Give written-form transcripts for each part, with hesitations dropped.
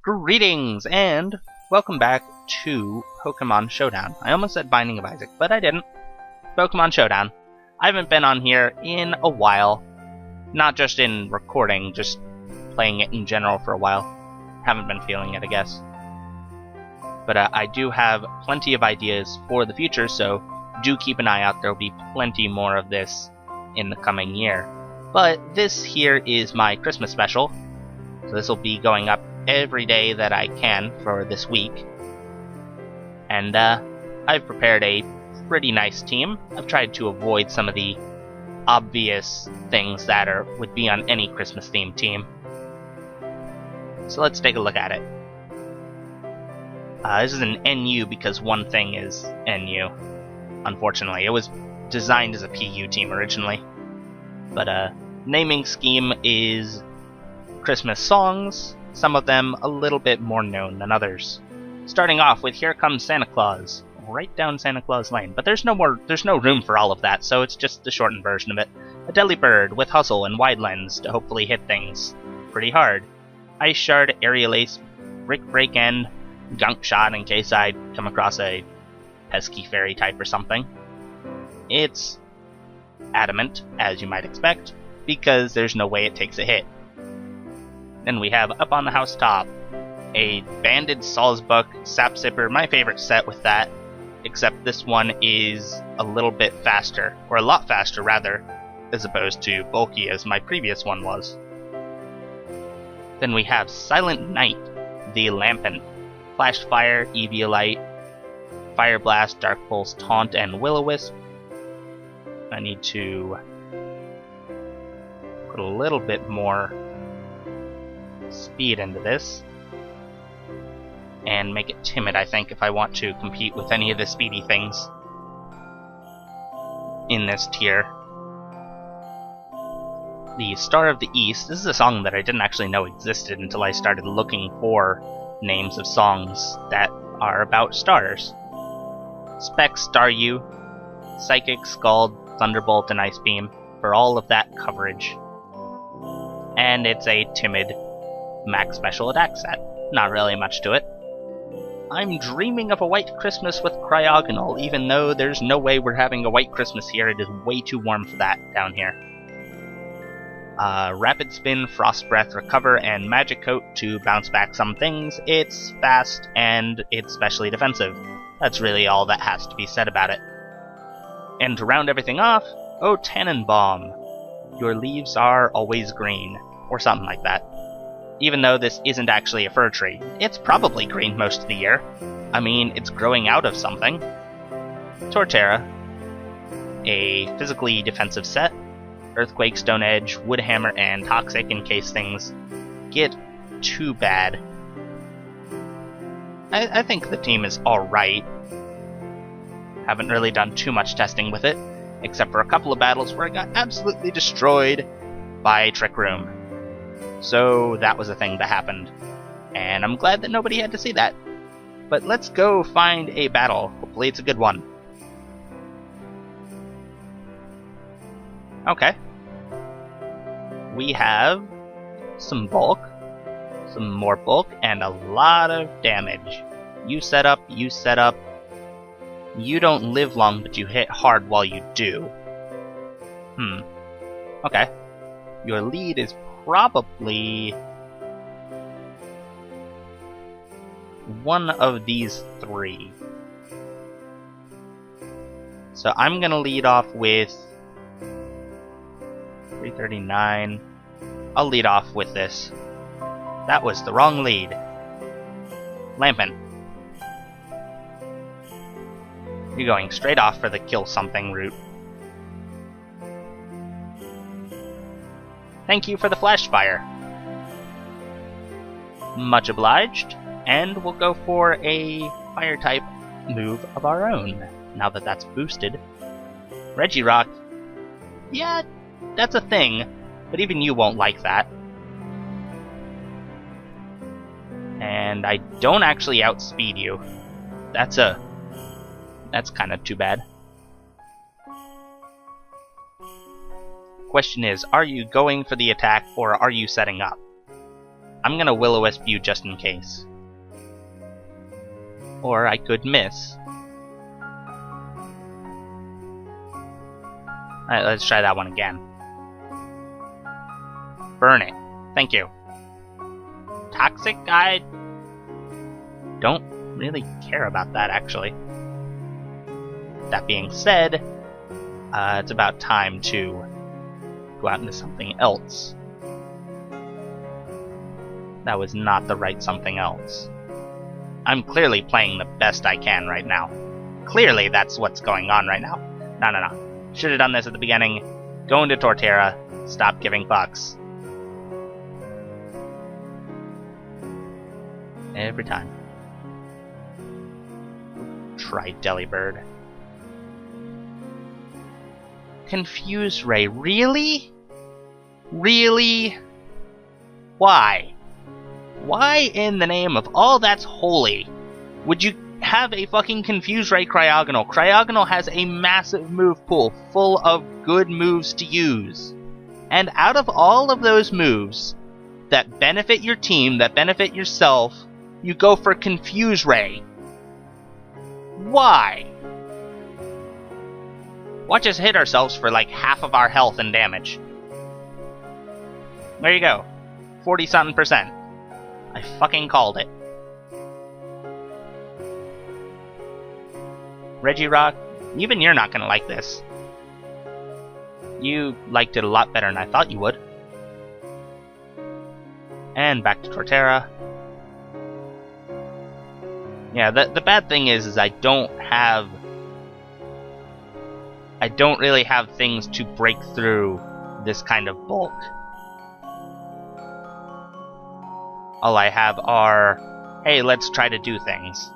Greetings, and welcome back to Pokemon Showdown. I almost said Binding of Isaac, but I didn't. Pokemon Showdown. I haven't been on here in a while. Not just in recording, just playing it in general for a while. Haven't been feeling it, I guess. But I do have plenty of ideas for the future, so do keep an eye out. There will be plenty more of this in the coming year. But this here is my Christmas special, so this will be going up every day that I can for this week. And I've prepared a pretty nice team. I've tried to avoid some of the obvious things that would be on any Christmas themed team. So let's take a look at it. This is an NU because one thing is NU. Unfortunately, it was designed as a PU team originally. But naming scheme is Christmas songs, some of them a little bit more known than others. Starting off with Here Comes Santa Claus, right down Santa Claus Lane. But there's no room for all of that, so it's just the shortened version of it. A Delibird with Hustle and Wide Lens to hopefully hit things pretty hard. Ice Shard, Aerial Ace, Brick Break End, Gunk Shot in case I come across a pesky fairy type or something. It's Adamant, as you might expect, because there's no way it takes a hit. Then we have up on the housetop a Banded Sawsbuck Sap Sipper, my favorite set with that, except this one is a little bit faster, or a lot faster rather, as opposed to bulky as my previous one was. Then we have Silent Night, the Lampent, Flash Fire, Eviolite, Fire Blast, Dark Pulse, Taunt, and Will-O-Wisp. I need to put a little bit more speed into this and make it timid, I think, if I want to compete with any of the speedy things in this tier. The Star of the East. This is a song that I didn't actually know existed until I started looking for names of songs that are about stars. Specs, Staryu, Psychic, Scald, Thunderbolt, and Ice Beam for all of that coverage. And it's a timid max special attack set. Not really much to it. I'm dreaming of a white Christmas with Cryogonal, even though there's no way we're having a white Christmas here. It is way too warm for that down here. Rapid Spin, Frost Breath, Recover, and Magic Coat to bounce back some things. It's fast, and it's specially defensive. That's really all that has to be said about it. And to round everything off, oh Tannenbaum. Your leaves are always green, or something like that. Even though this isn't actually a fir tree, it's probably green most of the year. I mean, it's growing out of something. Torterra, a physically defensive set. Earthquake, Stone Edge, Wood Hammer, and Toxic in case things get too bad. I think the team is alright. Haven't really done too much testing with it, except for a couple of battles where I got absolutely destroyed by Trick Room. So that was a thing that happened, and I'm glad that nobody had to see that. But let's go find a battle. Hopefully it's a good one. Okay. We have some bulk, some more bulk, and a lot of damage. You set up, you set up. You don't live long, but you hit hard while you do. Okay. Your lead is probably one of these three. So I'm gonna lead off with 339. I'll lead off with this. That was the wrong lead. Lampent. You're going straight off for the kill something route. Thank you for the flash fire. Much obliged. And we'll go for a fire type move of our own, now that that's boosted. Regirock. Yeah, that's a thing, but even you won't like that. And I don't actually outspeed you. That's kind of too bad. Question is, are you going for the attack or are you setting up? I'm gonna Will-O-Wisp you just in case. Or I could miss. Alright, let's try that one again. Burn it. Thank you. Toxic? I don't really care about that, actually. That being said, it's about time to go out into something else. That was not the right something else. I'm clearly playing the best I can right now. Clearly that's what's going on right now. No. Should have done this at the beginning. Go into Torterra. Stop giving fucks. Every time. Try Delibird. Confuse Ray. Really? Really? Why? Why in the name of all that's holy would you have a fucking Confuse Ray Cryogonal? Cryogonal has a massive move pool full of good moves to use. And out of all of those moves that benefit your team, that benefit yourself, you go for Confuse Ray. Why? Watch us hit ourselves for like half of our health and damage. There you go. 40-something%. I fucking called it. Regirock, even you're not gonna like this. You liked it a lot better than I thought you would. And back to Torterra. Yeah, the bad thing is I don't really have things to break through this kind of bulk. All I have are, hey, let's try to do things.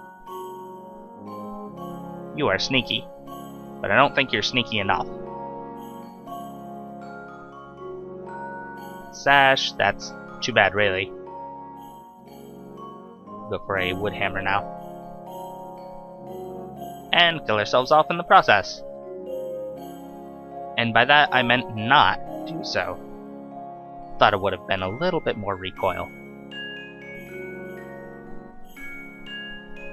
You are sneaky, but I don't think you're sneaky enough. Sash, that's too bad, really. Go for a Wood Hammer now. And kill ourselves off in the process. And by that, I meant not do so. Thought it would have been a little bit more recoil.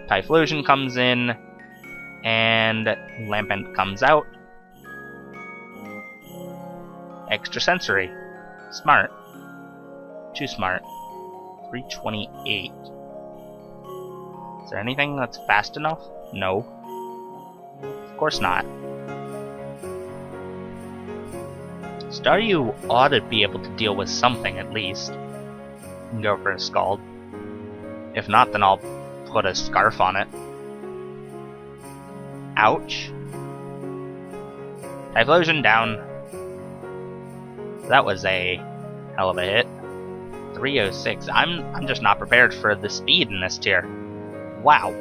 Typhlosion comes in, and Lampent comes out. Extrasensory. Smart. Too smart. 328. Is there anything that's fast enough? No. Of course not. Staryu ought to be able to deal with something at least. And go for a Scald. If not, then I'll put a Scarf on it. Ouch. Typhlosion down. That was a hell of a hit. 306. I'm just not prepared for the speed in this tier. Wow.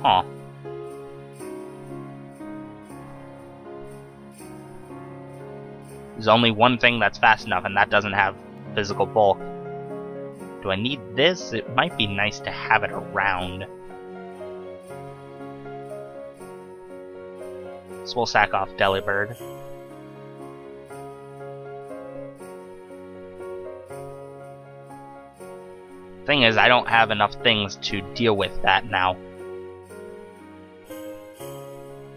Huh. There's only one thing that's fast enough, and that doesn't have physical bulk. Do I need this? It might be nice to have it around. So we'll sack off Delibird. Thing is, I don't have enough things to deal with that now.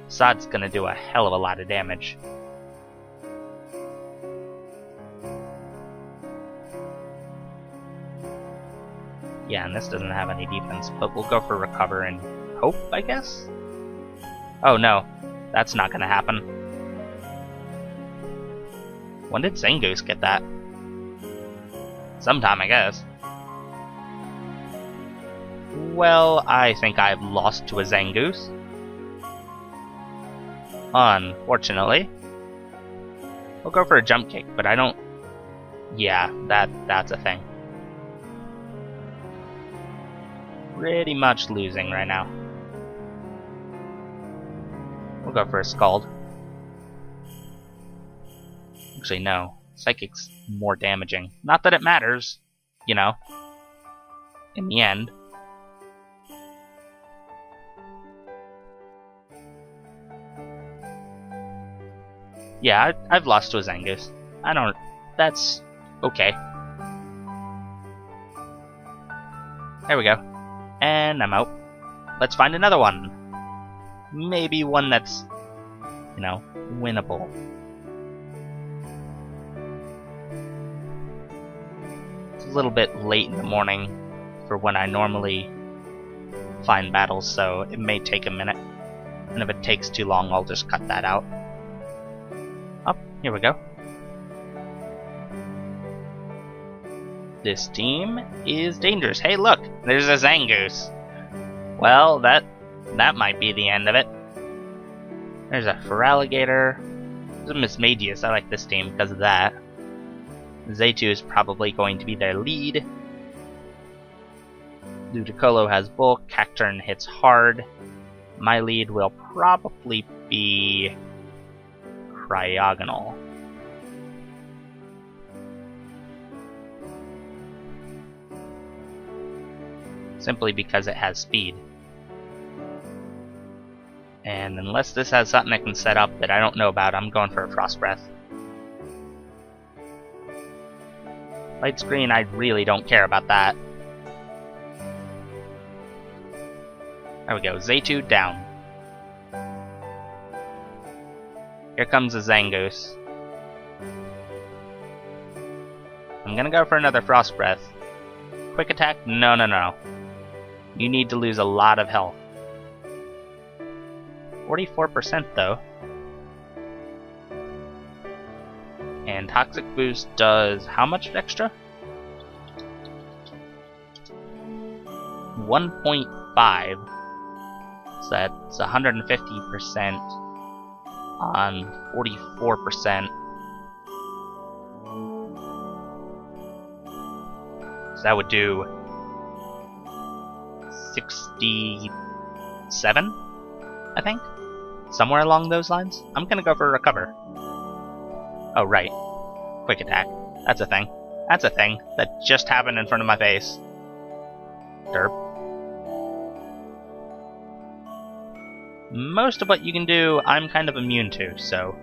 Sod's gonna do a hell of a lot of damage. Yeah, and this doesn't have any defense, but we'll go for Recover and Hope, I guess? Oh no, that's not gonna happen. When did Zangoose get that? Sometime, I guess. Well, I think I've lost to a Zangoose. Unfortunately. We'll go for a Jump Kick, but I don't... Yeah, that's a thing. Pretty much losing right now. We'll go for a Scald. Actually, no. Psychic's more damaging. Not that it matters, you know, in the end. Yeah, I've lost to a Zangoose. I don't... That's Okay. There we go. And I'm out. Let's find another one. Maybe one that's, you know, winnable. It's a little bit late in the morning for when I normally find battles, so it may take a minute. And if it takes too long, I'll just cut that out. Oh, here we go. This team is dangerous. Hey, look! There's a Zangoose. Well, that might be the end of it. There's a Feraligatr. There's a Mismagius. I like this team because of that. Zaytu is probably going to be their lead. Ludicolo has bulk. Cacturn hits hard. My lead will probably be Cryogonal. Simply because it has speed. And unless this has something I can set up that I don't know about, I'm going for a Frost Breath. Light Screen, I really don't care about that. There we go, Zaytu down. Here comes a Zangoose. I'm gonna go for another Frost Breath. Quick attack? No, no, no. You need to lose a lot of health. 44% though. And Toxic Boost does how much extra? 1.5. So that's 150% on 44%. So that would do 67, I think? Somewhere along those lines? I'm gonna go for Recover. Oh, right. Quick attack. That's a thing. That's a thing that just happened in front of my face. Derp. Most of what you can do, I'm kind of immune to, so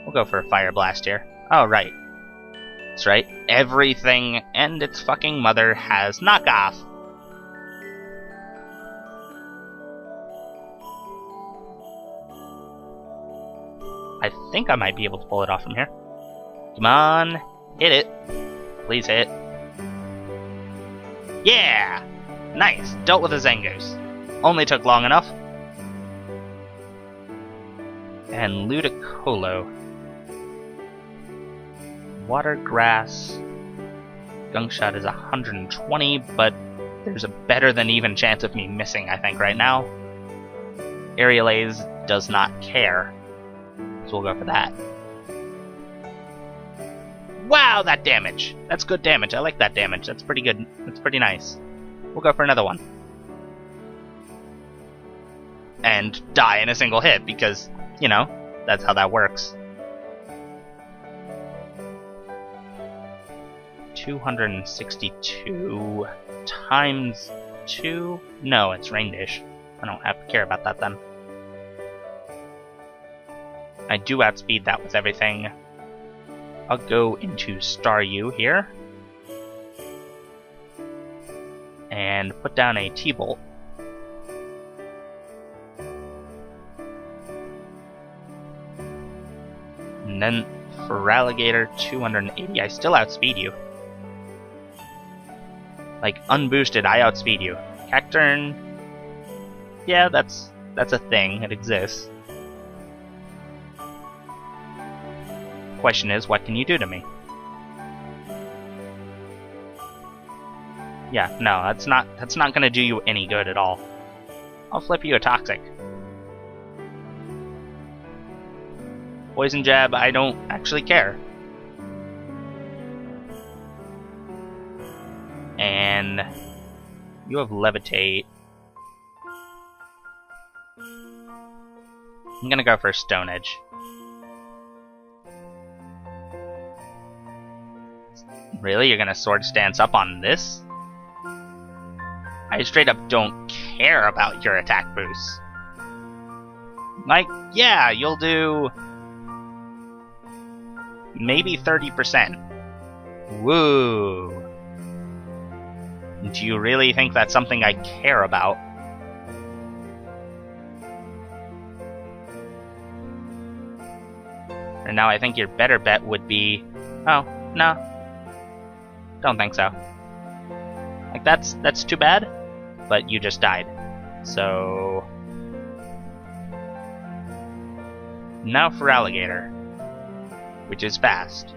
we'll go for a Fire Blast here. Oh, right. That's right. Everything and its fucking mother has knockoff. I think I might be able to pull it off from here. Come on, hit it. Please hit. Yeah! Nice, dealt with a Zangoose. Only took long enough. And Ludicolo. Water Grass. Gunk Shot is 120, but there's a better than even chance of me missing, I think, right now. Aerial Ace does not care. So we'll go for that. Wow, that damage! That's good damage. I like that damage. That's pretty good. That's pretty nice. We'll go for another one. And die in a single hit, because, you know, that's how that works. 262 times 2? No, it's Rain Dish. I don't have to care about that then. I do outspeed that with everything. I'll go into Staryu here. And put down a T-Bolt. And then Feraligatr 280. I still outspeed you. Like, unboosted, I outspeed you. Cacturn... yeah, that's a thing. It exists. Question is, what can you do to me? Yeah, no, that's not gonna do you any good at all. I'll flip you a Toxic. Poison Jab, I don't actually care. And you have Levitate. I'm gonna go for Stone Edge. Really? You're gonna Sword Stance up on this? I straight up don't care about your attack boosts. Like, yeah, you'll do maybe 30%. Woo! Do you really think that's something I care about? And now I think your better bet would be... Oh, no. Don't think so. Like, that's too bad, but you just died. So... Now for alligator, which is fast.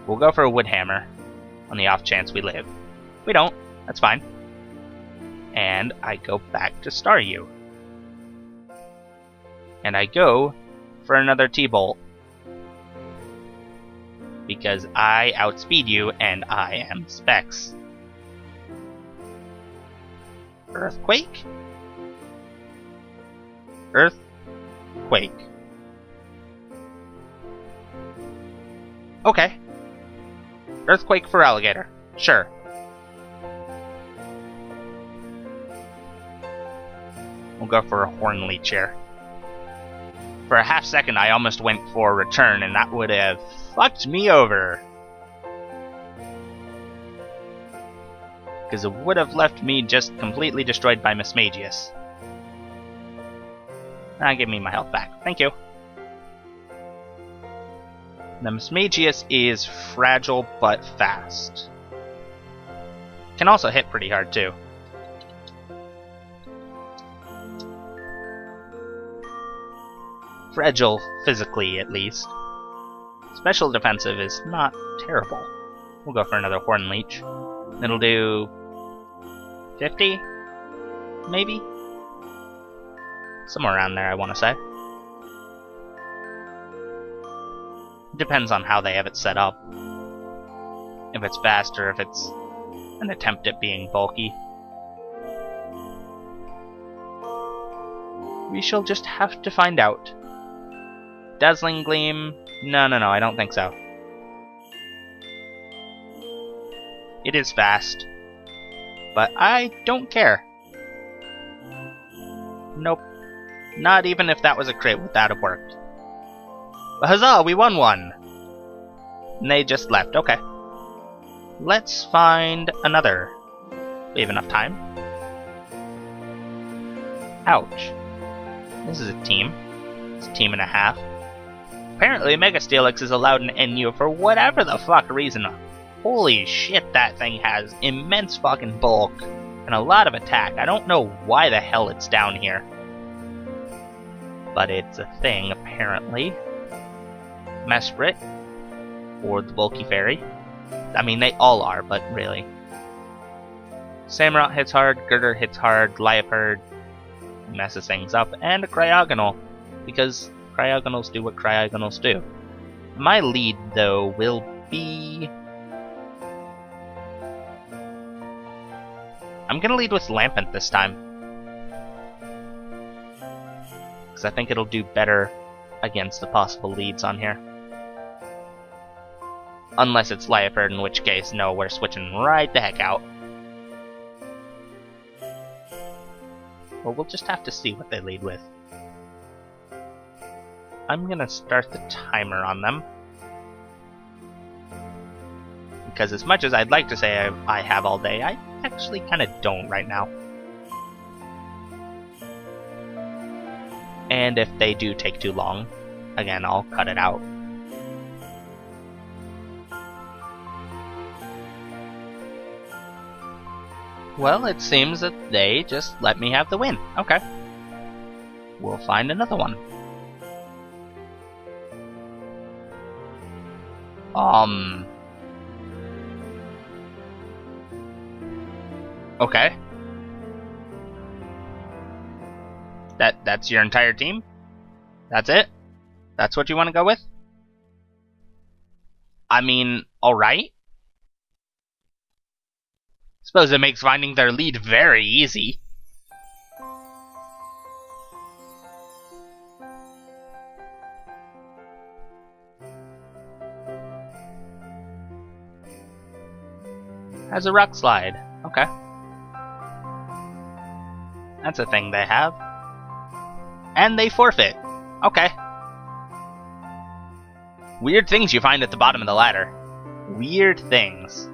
We'll go for a wood hammer, on the off chance we live. We don't, that's fine. And I go back to Staryu. And I go for another T-Bolt. Because I outspeed you and I am Specs. Earthquake? Earthquake. Okay. Earthquake for alligator. Sure. We'll go for a horn leech here. For a half second I almost went for return and that would have fucked me over. Because it would have left me just completely destroyed by Mismagius. Give me my health back. Thank you. The Mismagius is fragile but fast. Can also hit pretty hard too. Fragile physically, at least. Special defensive is not terrible. We'll go for another Horn Leech. It'll do 50? Maybe? Somewhere around there, I want to say. Depends on how they have it set up. If it's fast or if it's an attempt at being bulky. We shall just have to find out. Dazzling Gleam? No, I don't think so. It is fast. But I don't care. Nope. Not even if that was a crit would that have worked. But huzzah, we won one! And they just left, okay. Let's find another. We have enough time. Ouch. This is a team. It's a team and a half. Apparently Mega Steelix is allowed in NU for whatever the fuck reason. Holy shit, that thing has immense fucking bulk and a lot of attack. I don't know why the hell it's down here. But it's a thing, apparently. Mesprit. Or the Bulky Fairy. I mean, they all are, but really. Samurott hits hard, Girder hits hard, Liepard messes things up, and a Cryogonal. Because Cryogonals do what Cryogonals do. My lead, though, will be... I'm gonna lead with Lampent this time. Because I think it'll do better against the possible leads on here. Unless it's Liepard, in which case, no, we're switching right the heck out. Well, we'll just have to see what they lead with. I'm gonna start the timer on them. Because as much as I'd like to say I have all day, I actually kind of don't right now. And if they do take too long, again, I'll cut it out. Well, it seems that they just let me have the win. Okay. We'll find another one. Okay. That's your entire team? That's it? That's what you want to go with? I mean, alright. Suppose it makes finding their lead very easy. Has a rock slide. Okay. That's a thing they have. And they forfeit. Okay. Weird things you find at the bottom of the ladder. Weird things.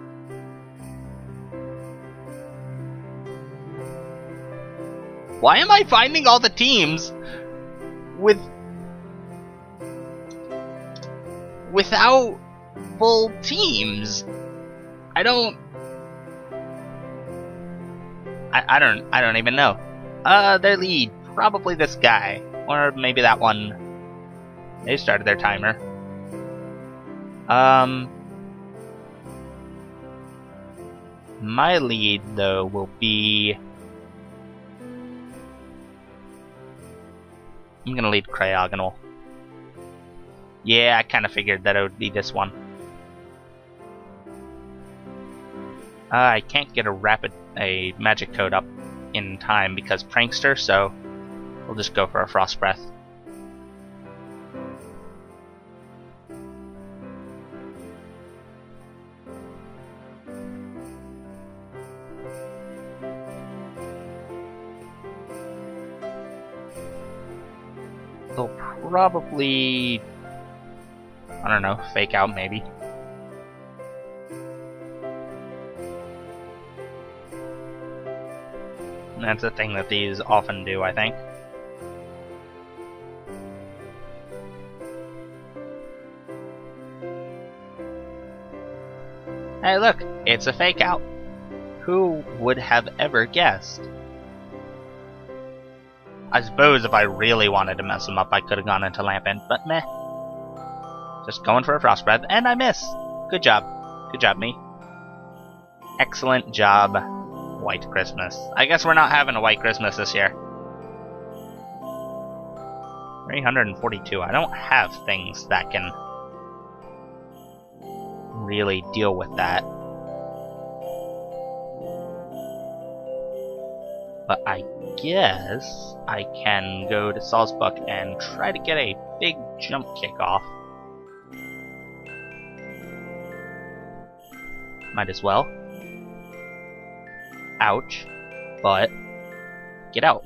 Why am I finding all the teams without full teams? I don't even know. Their lead, probably this guy. Or maybe that one. They started their timer. My lead, though, will be... I'm gonna lead Cryogonal. Yeah, I kinda figured that it would be this one. I can't get a magic code up in time because Prankster, so we'll just go for a Frost Breath. They'll probably, I don't know, fake out maybe. That's a thing that these often do, I think. Hey look, it's a fake out. Who would have ever guessed? I suppose if I really wanted to mess them up, I could have gone into Lampent, but meh. Just going for a Frost Breath, and I miss. Good job. Good job, me. Excellent job, White Christmas. I guess we're not having a White Christmas this year. 342. I don't have things that can really deal with that. But I guess I can go to Salzbuck and try to get a big jump kick off. Might as well. Ouch. But get out.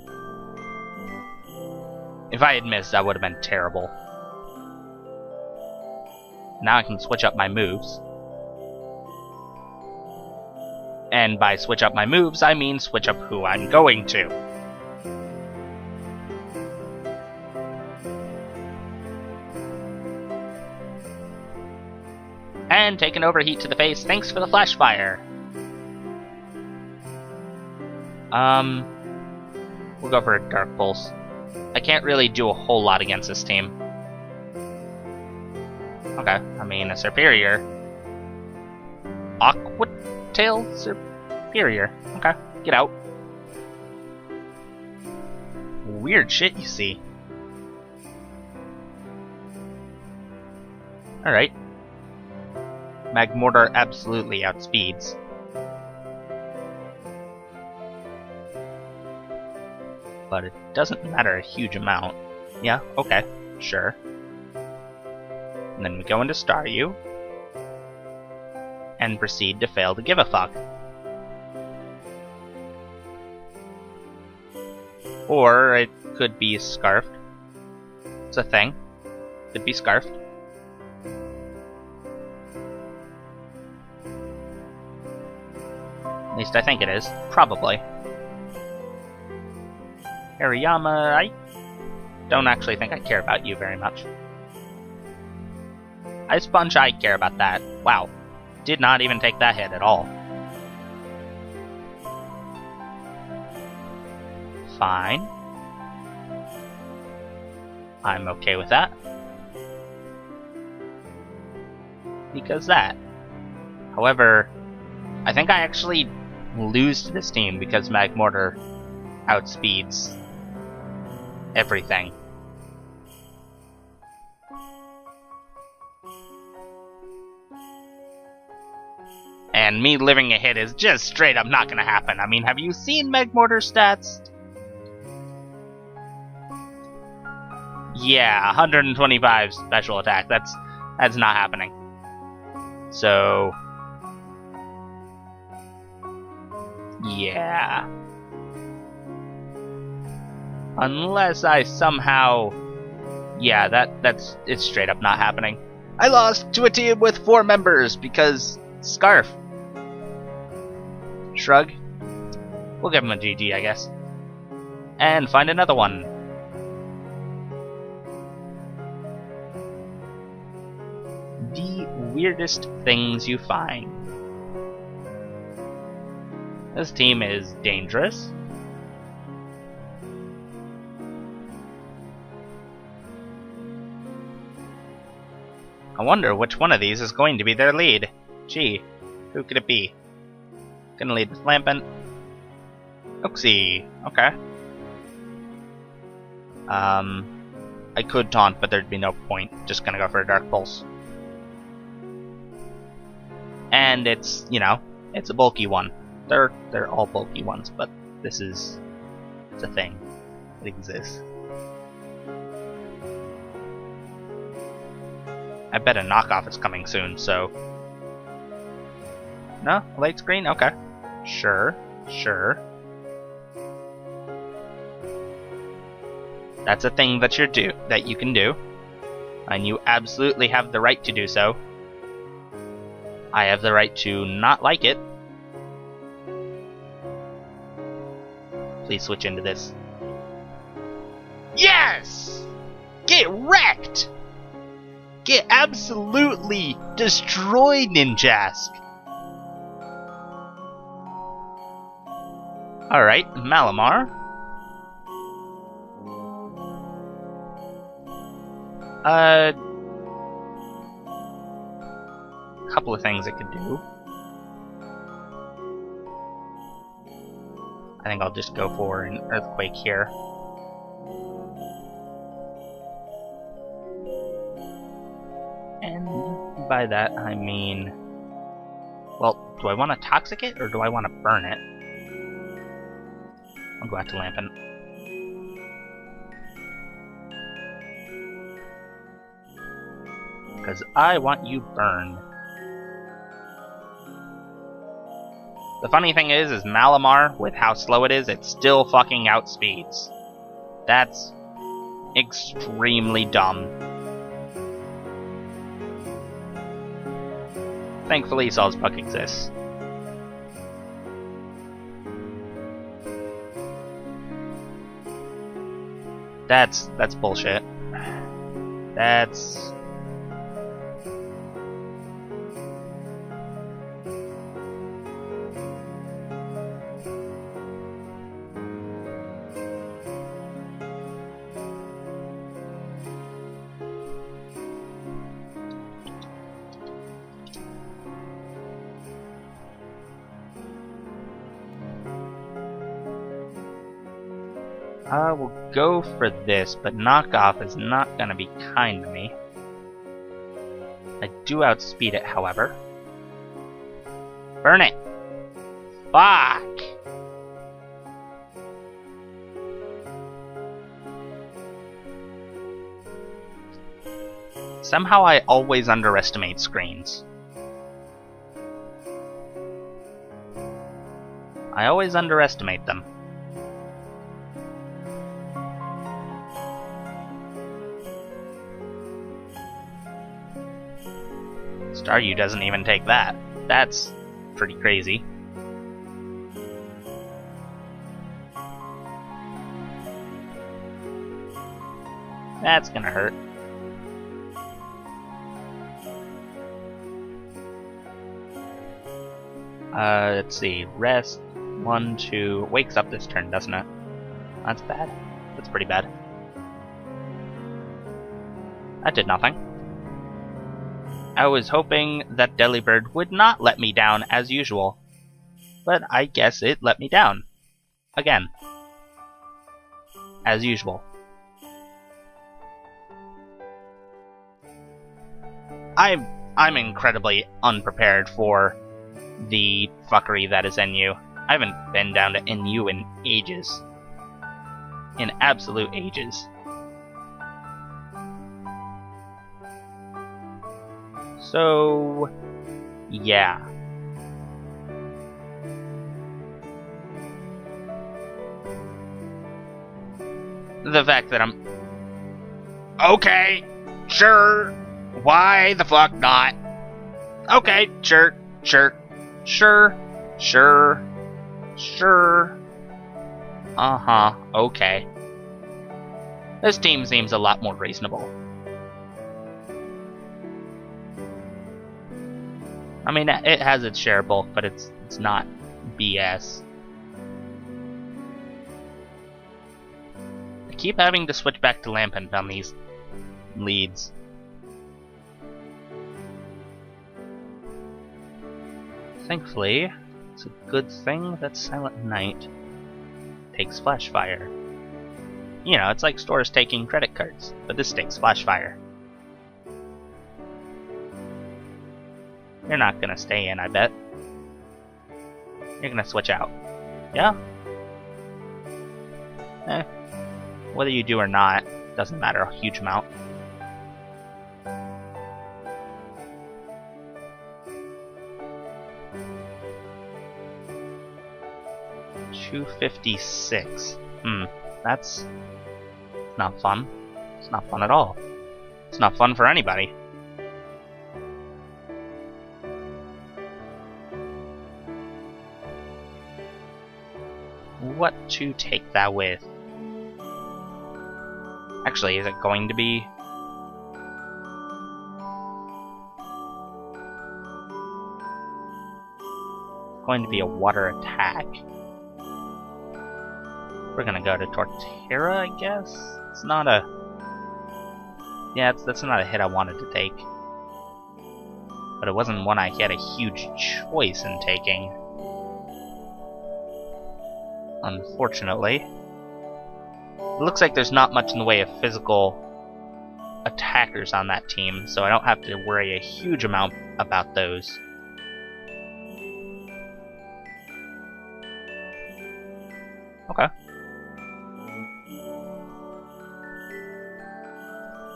If I had missed, that would have been terrible. Now I can switch up my moves. And by switch up my moves, I mean switch up who I'm going to. And take an overheat to the face, thanks for the flash fire. We'll go for a Dark Pulse. I can't really do a whole lot against this team. Okay, I mean a Superior. Aqua Tail Superior. Okay, get out. Weird shit you see. Alright. Magmortar absolutely outspeeds. But it doesn't matter a huge amount. Yeah, okay, sure. And then we go into Staryu. And proceed to fail to give a fuck. Or it could be Scarfed. It's a thing. Could be Scarfed. At least I think it is. Probably. Hariyama, I don't actually think I care about you very much. Ice Punch, I care about that. Wow. Did not even take that hit at all. Fine. I'm okay with that. Because that. However, I think I actually lose to this team because Magmortar outspeeds everything. And me living a hit is just straight up not gonna happen. I mean, have you seen Magmortar's stats? Yeah, 125 special attack. That's not happening. So yeah. Unless I somehow... Yeah, it's straight up not happening. I lost to a team with 4 members because Scarf. Shrug. We'll give him a GG, I guess. And find another one. The weirdest things you find. This team is dangerous. I wonder which one of these is going to be their lead. Gee, who could it be? Gonna lead with Lampent. Oxy, okay. I could taunt, but there'd be no point. Just gonna go for a Dark Pulse. And it's, you know, it's a bulky one. They're all bulky ones, but this is, it's a thing. It exists. I bet a knockoff is coming soon, so... No? Late screen? Okay. Sure. Sure. That's a thing that you can do. And you absolutely have the right to do so. I have the right to not like it. Please switch into this. Yes! Get wrecked! Get absolutely destroyed, Ninjask! Alright, Malamar. Couple of things it could do. I think I'll just go for an Earthquake here. And by that I mean... Well, do I want to Toxic it or do I want to burn it? I'll go out to Lampent. Because I want you burned. The funny thing is Malamar, with how slow it is, it still fucking outspeeds. That's extremely dumb. Thankfully, Salzbuck exists. That's bullshit. That's... I will go for this, but knockoff is not gonna be kind to me. I do outspeed it, however. Burn it! Fuck! Somehow I always underestimate screens. I always underestimate them. Staryu doesn't even take that. That's pretty crazy. That's gonna hurt. Let's see. Rest. 1, 2. Wakes up this turn, doesn't it? That's bad. That's pretty bad. That did nothing. I was hoping that Delibird would not let me down as usual, but I guess it let me down. Again. As usual. I'm incredibly unprepared for the fuckery that is NU. I haven't been down to NU in ages. In absolute ages. So, yeah. The fact that I'm... Okay, sure, Why the fuck not? Okay, sure. Uh-huh, okay. This team seems a lot more reasonable. I mean, it has its share of bulk, but it's not BS. I keep having to switch back to Lampent on these leads. Thankfully, it's a good thing that Silent Night takes flash fire. You know, it's like stores taking credit cards, but this takes flash fire. You're not gonna stay in, I bet. You're gonna switch out. Yeah? Whether you do or not, doesn't matter a huge amount. $256. That's not fun. It's not fun at all. It's not fun for anybody. What to take that with? Actually, is it going to be... going to be a water attack? We're gonna go to Torterra, I guess? It's not a... yeah, that's not a hit I wanted to take. But it wasn't one I had a huge choice in taking. Unfortunately. It looks like there's not much in the way of physical attackers on that team, so I don't have to worry a huge amount about those. Okay.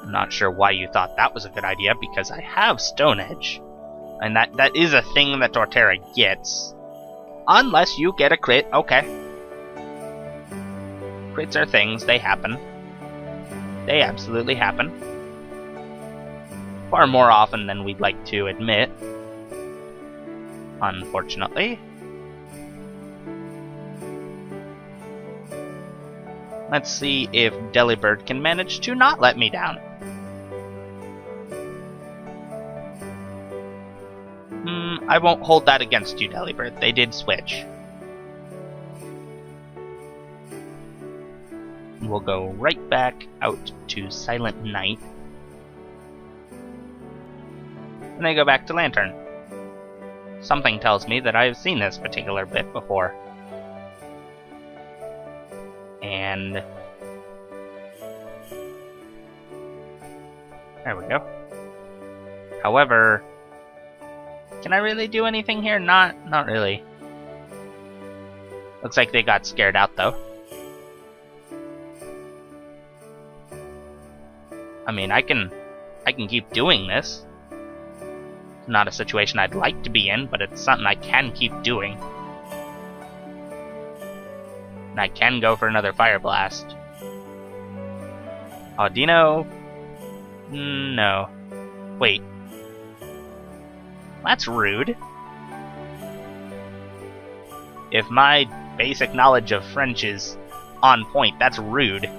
I'm not sure why you thought that was a good idea, because I have Stone Edge. And that is a thing that Torterra gets. Unless you get a crit, okay. Crits are things, they happen. They absolutely happen. Far more often than we'd like to admit. Unfortunately. Let's see if Delibird can manage to not let me down. I won't hold that against you, Delibird. They did switch. We'll go right back out to Silent Night. And then go back to Lantern. Something tells me that I've seen this particular bit before. And... there we go. However... can I really do anything here? Not really. Looks like they got scared out, though. I mean, I can keep doing this. It's not a situation I'd like to be in, but it's something I can keep doing. And I can go for another Fire Blast. Audino? No. Wait. That's rude. If my basic knowledge of French is on point, that's rude.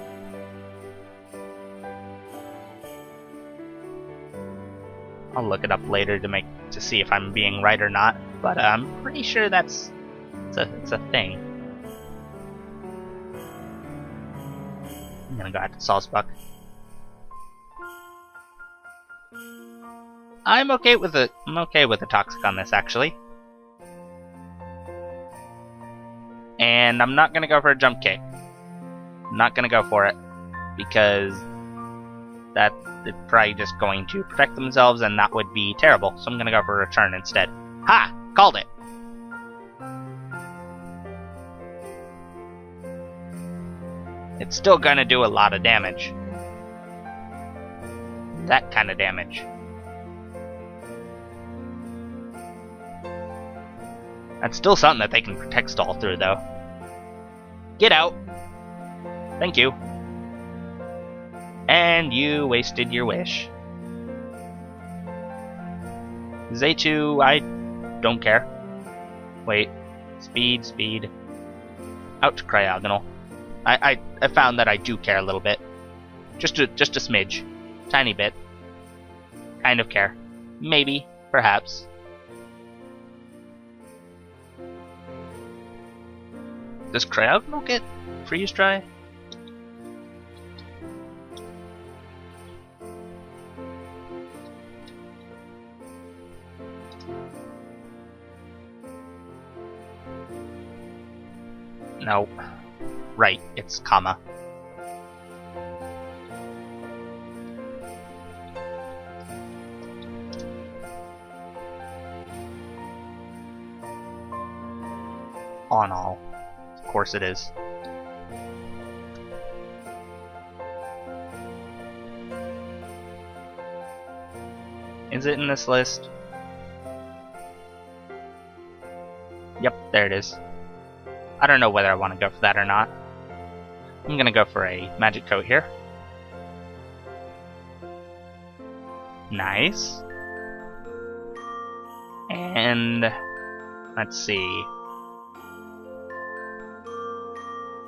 I'll look it up later to see if I'm being right or not, but I'm pretty sure it's a thing. I'm gonna go after Salzbuck. I'm okay with the toxic on this, actually. And I'm not gonna go for a jump kick. I'm not gonna go for it because they're probably just going to protect themselves, and that would be terrible. So I'm gonna go for a return instead. Ha! Called it. It's still gonna do a lot of damage. That kind of damage. That's still something that they can protect stall through, though. Get out! Thank you. And you wasted your wish. Z2, I don't care. Wait. Speed. Out to Cryogonal. I found that I do care a little bit. Just a smidge. Tiny bit. Kind of care. Maybe. Perhaps. Does Cryogonal get freeze dry? No. Right, it's comma. On all. Of course it is. Is it in this list? Yep, there it is. I don't know whether I want to go for that or not. I'm gonna go for a magic coat here. Nice. And let's see.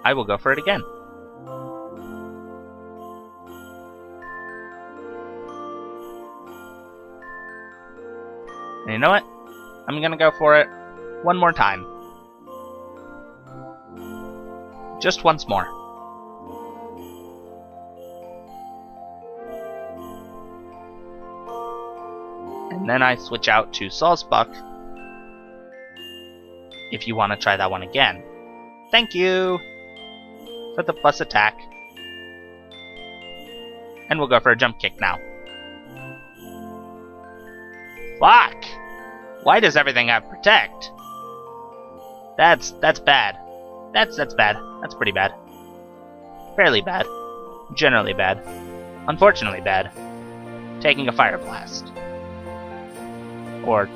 I will go for it again. And you know what? I'm gonna go for it one more time. Just once more. And then I switch out to Salzbuck if you want to try that one again. Thank you for the plus attack. And we'll go for a jump kick now. Fuck! Why does everything have protect? That's bad. That's bad. That's pretty bad. Fairly bad. Generally bad. Unfortunately bad. Taking a fire blast. Or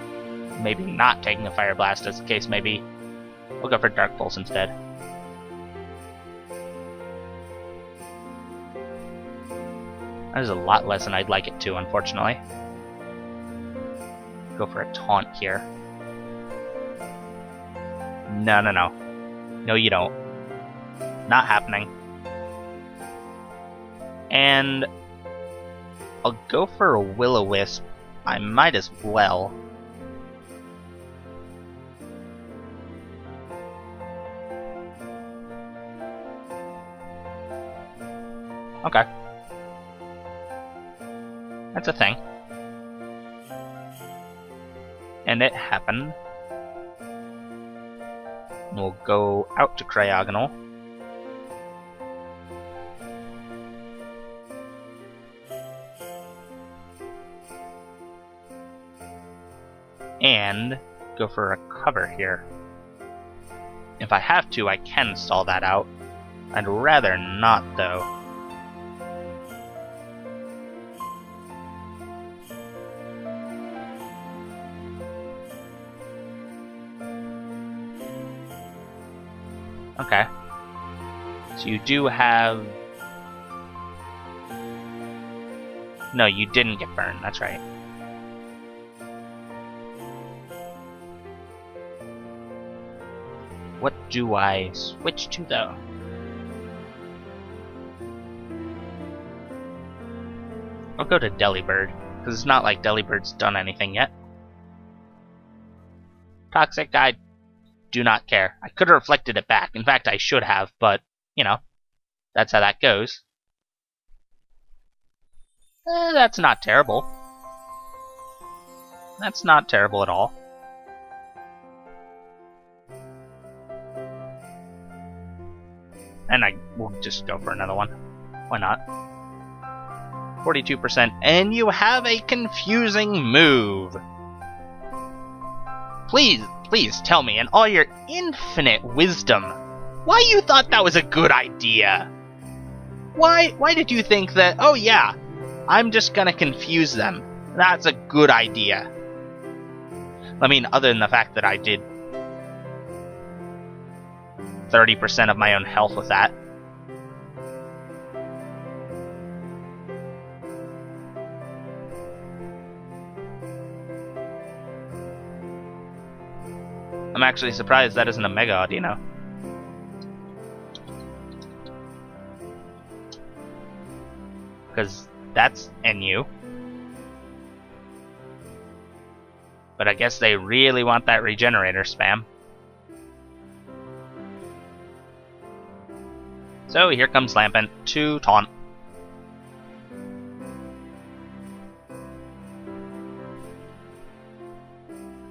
maybe not taking a fire blast, as the case may be. We'll go for Dark Pulse instead. That is a lot less than I'd like it to, unfortunately. Go for a taunt here. No. No, you don't. Not happening. And I'll go for a Will-O-Wisp. I might as well. Okay. That's a thing. And it happened. We'll go out to Cryogonal. And go for a cover here. If I have to, I can stall that out. I'd rather not, though. Okay. So you do have... No, you didn't get burned, that's right. What do I switch to, though? I'll go to Delibird, because it's not like Delibird's done anything yet. Toxic, I do not care. I could have reflected it back. In fact, I should have, but, you know, that's how that goes. That's not terrible. That's not terrible at all. And I will just go for another one. Why not? 42%, and you have a confusing move. Please tell me, in all your infinite wisdom, why you thought that was a good idea? Why did you think that, oh yeah, I'm just gonna confuse them? That's a good idea. I mean, other than the fact that I did 30% of my own health with that. I'm actually surprised that isn't a Mega Audino. Because that's NU. But I guess they really want that Regenerator spam. So here comes Lampent to taunt.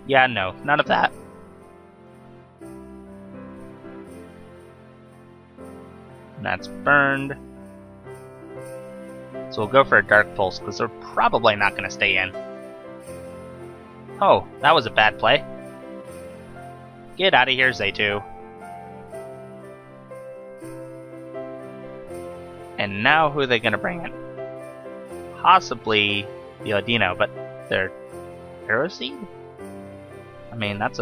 Yeah, no, none of that. And that's burned. So we'll go for a Dark Pulse, because they're probably not going to stay in. Oh, that was a bad play. Get out of here, Zaytu. And now who are they going to bring in? Possibly the Audino, but they're Aeroseed? I mean, it's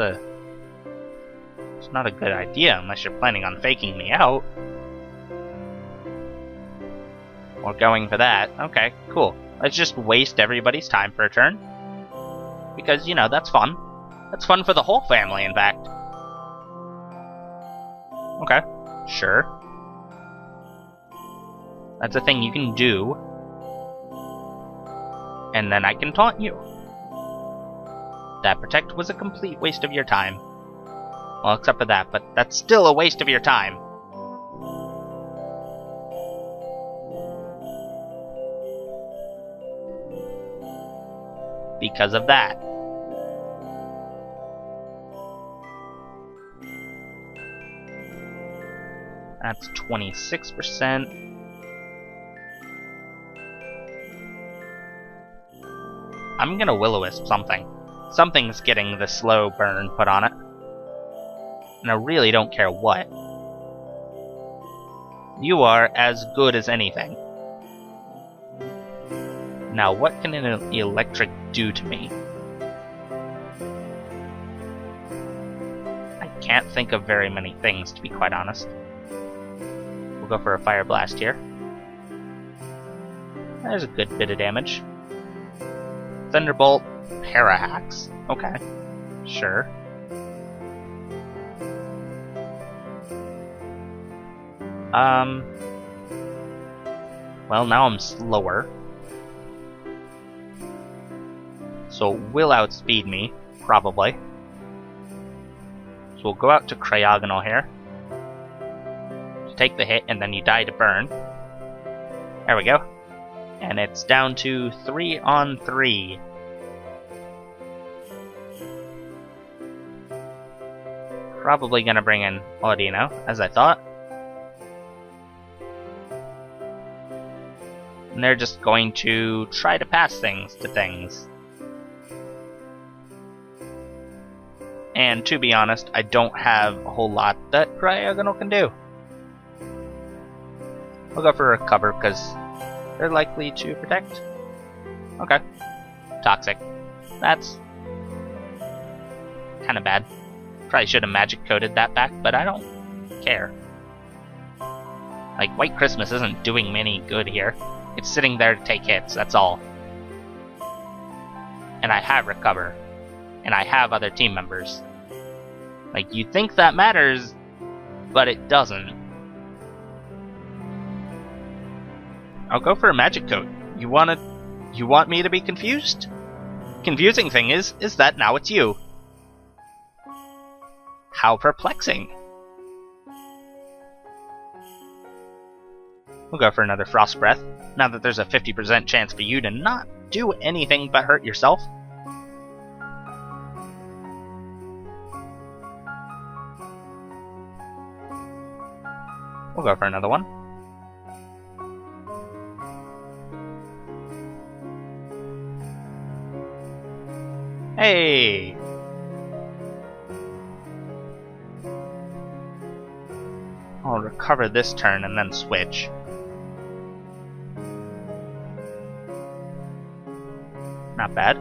not a good idea unless you're planning on faking me out. Or going for that. Okay, cool. Let's just waste everybody's time for a turn. Because, you know, that's fun. That's fun for the whole family, in fact. Okay, sure. That's a thing you can do. And then I can taunt you. That Protect was a complete waste of your time. Well, except for that, but that's still a waste of your time. Because of that. That's 26%. I'm gonna Will-O-Wisp something. Something's getting the slow burn put on it. And I really don't care what. You are as good as anything. Now, what can an electric do to me? I can't think of very many things, to be quite honest. We'll go for a Fire Blast here. There's a good bit of damage. Thunderbolt, Parahacks. Okay, sure. Well, now I'm slower. So will outspeed me, probably. So we'll go out to Cryogonal here. Take the hit, and then you die to burn. There we go. And it's down to 3 on 3. Probably gonna bring in Audino, as I thought. And they're just going to try to pass things to things. And to be honest, I don't have a whole lot that Cryogonal can do. We'll go for Recover, because they're likely to protect. Okay. Toxic. That's kind of bad. Probably should have magic coded that back, but I don't care. Like, White Christmas isn't doing me any good here. It's sitting there to take hits, that's all. And I have Recover. And I have other team members. Like, you think that matters, but it doesn't. I'll go for a magic coat. You want me to be confused? Confusing thing is that now it's you. How perplexing. We'll go for another Frost Breath, now that there's a 50% chance for you to not do anything but hurt yourself. We'll go for another one. Hey! I'll recover this turn and then switch. Not bad.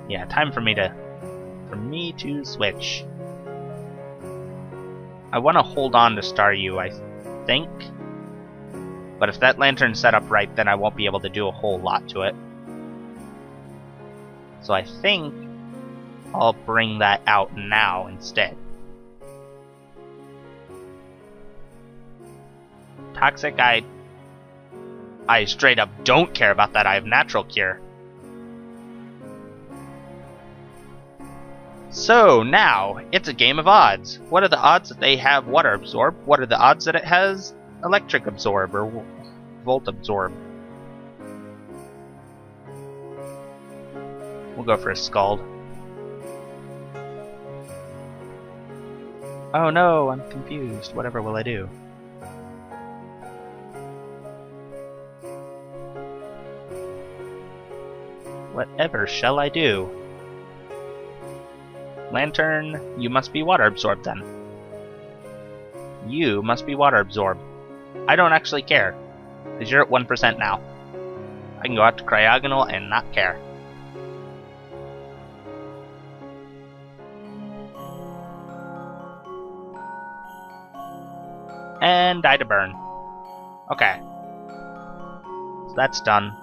Yeah, time for me to switch. I want to hold on to Staryu, I think. But if that lantern's set up right, then I won't be able to do a whole lot to it. So I think I'll bring that out now instead. Toxic, I straight up don't care about that. I have natural cure. So now, it's a game of odds. What are the odds that they have water absorb? What are the odds that it has electric absorb or volt absorb? We'll go for a Scald. Oh no, I'm confused. Whatever will I do? Whatever shall I do? Lantern, you must be water absorbed then. You must be water absorbed. I don't actually care, because you're at 1% now. I can go out to Cryogonal and not care. And die to burn. Okay. So that's done.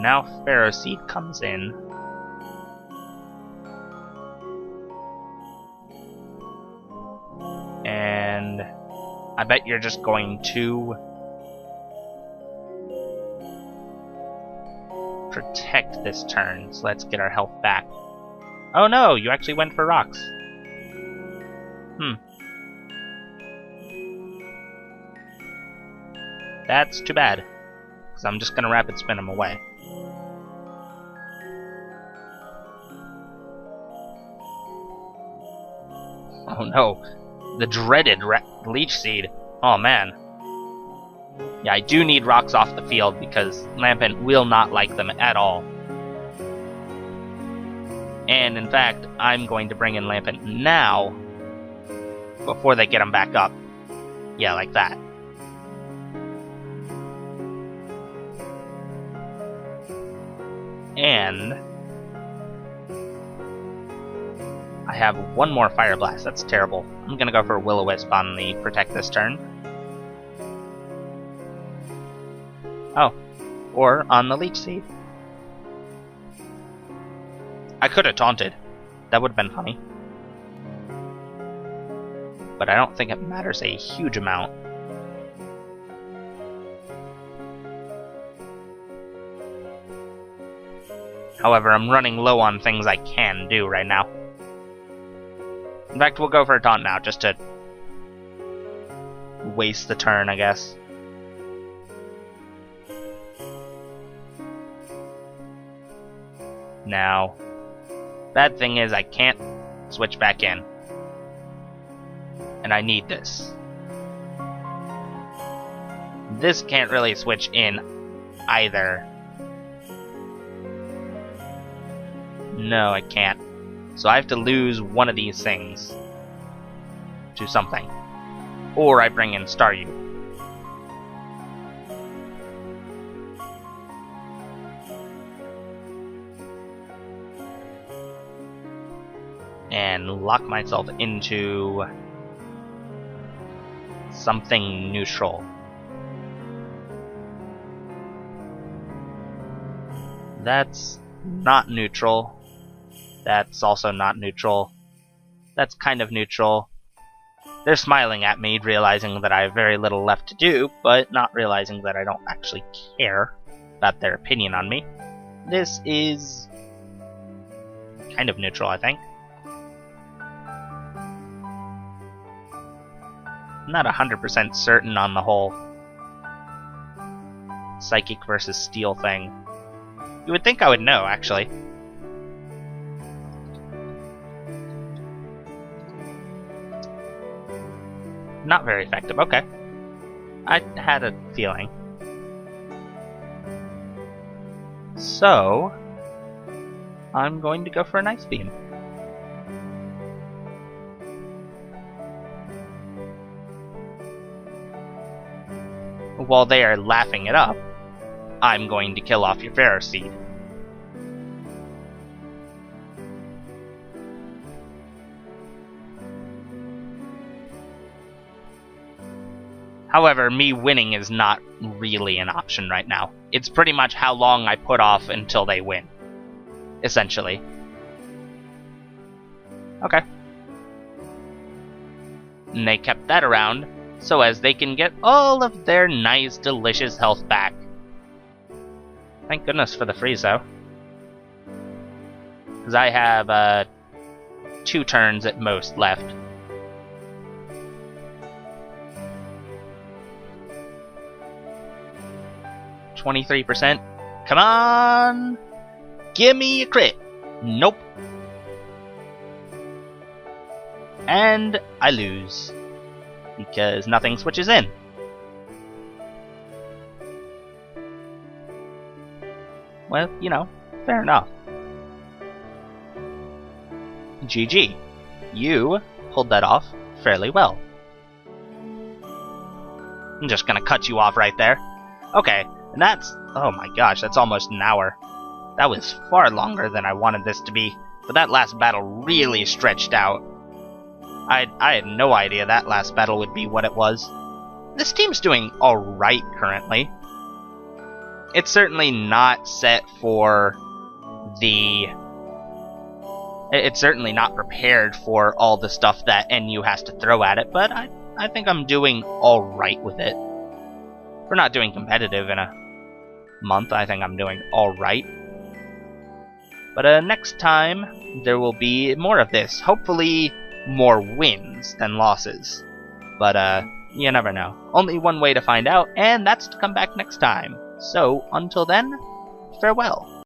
Now Pharaoh Seed comes in. And I bet you're just going to protect this turn, so let's get our health back. Oh no, you actually went for rocks. That's too bad, because I'm just gonna rapid spin him away. Oh no, the dreaded Leech Seed. Oh man. Yeah, I do need rocks off the field because Lampent will not like them at all. And in fact, I'm going to bring in Lampent now before they get them back up. Yeah, like that. And I have one more Fire Blast. That's terrible. I'm gonna go for a Will-O-Wisp on the Protect this turn. Oh, or on the Leech Seed. I could have taunted. That would have been funny. But I don't think it matters a huge amount. However, I'm running low on things I can do right now. In fact, we'll go for a taunt now, just to waste the turn, I guess. Now, bad thing is I can't switch back in. And I need this. This can't really switch in either. No, I can't. So I have to lose one of these things to something. Or I bring in Staryu. And lock myself into something neutral. That's not neutral. That's also not neutral. That's kind of neutral. They're smiling at me, realizing that I have very little left to do, but not realizing that I don't actually care about their opinion on me. This is kind of neutral, I think. I'm not 100% certain on the whole Psychic versus Steel thing. You would think I would know, actually. Not very effective, okay. I had a feeling. So, I'm going to go for an Ice Beam. While they are laughing it up, I'm going to kill off your Pharaoh Seed. However, me winning is not really an option right now. It's pretty much how long I put off until they win, essentially. Okay. And they kept that around so as they can get all of their nice, delicious health back. Thank goodness for the freeze, though. Because I have 2 turns at most left. %. Come on! Give me a crit! Nope. And I lose. Because nothing switches in. Well, you know, fair enough. GG. You pulled that off fairly well. I'm just gonna cut you off right there. Okay, and that's... oh my gosh, that's almost an hour. That was far longer than I wanted this to be, but that last battle really stretched out. I had no idea that last battle would be what it was. This team's doing alright currently. It's certainly not set for the... it's certainly not prepared for all the stuff that NU has to throw at it, but I think I'm doing alright with it. We're not doing competitive in a month. I think I'm doing alright. But next time, there will be more of this. Hopefully, more wins than losses. But you never know. Only one way to find out, and that's to come back next time. So, until then, farewell.